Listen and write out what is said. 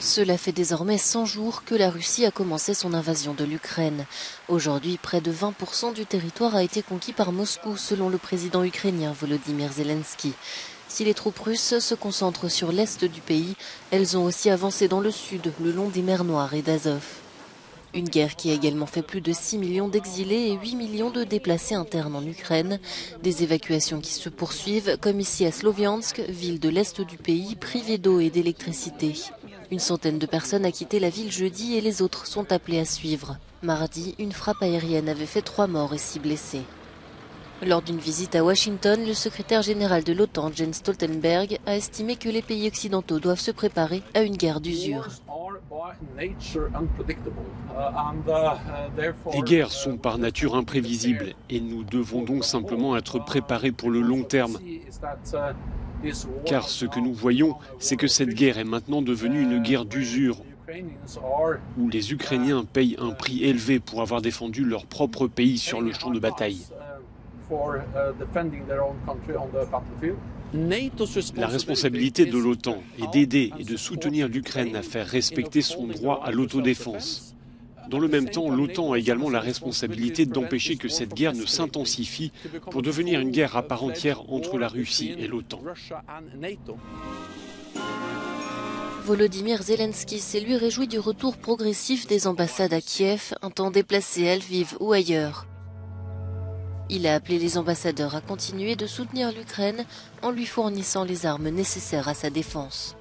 Cela fait désormais 100 jours que la Russie a commencé son invasion de l'Ukraine. Aujourd'hui, près de 20% du territoire a été conquis par Moscou, selon le président ukrainien Volodymyr Zelensky. Si les troupes russes se concentrent sur l'est du pays, elles ont aussi avancé dans le sud, le long des mers Noires et d'Azov. Une guerre qui a également fait plus de 6 millions d'exilés et 8 millions de déplacés internes en Ukraine. Des évacuations qui se poursuivent, comme ici à Sloviansk, ville de l'est du pays, privée d'eau et d'électricité. Une centaine de personnes a quitté la ville jeudi et les autres sont appelées à suivre. Mardi, une frappe aérienne avait fait 3 morts et 6 blessés. Lors d'une visite à Washington, le secrétaire général de l'OTAN, Jens Stoltenberg, a estimé que les pays occidentaux doivent se préparer à une guerre d'usure. Les guerres sont par nature imprévisibles et nous devons donc simplement être préparés pour le long terme. Car ce que nous voyons, c'est que cette guerre est maintenant devenue une guerre d'usure, où les Ukrainiens payent un prix élevé pour avoir défendu leur propre pays sur le champ de bataille. La responsabilité de l'OTAN est d'aider et de soutenir l'Ukraine à faire respecter son droit à l'autodéfense. Dans le même temps, l'OTAN a également la responsabilité d'empêcher que cette guerre ne s'intensifie pour devenir une guerre à part entière entre la Russie et l'OTAN. Volodymyr Zelensky s'est lui réjoui du retour progressif des ambassades à Kiev, un temps déplacées à Lviv ou ailleurs. Il a appelé les ambassadeurs à continuer de soutenir l'Ukraine en lui fournissant les armes nécessaires à sa défense.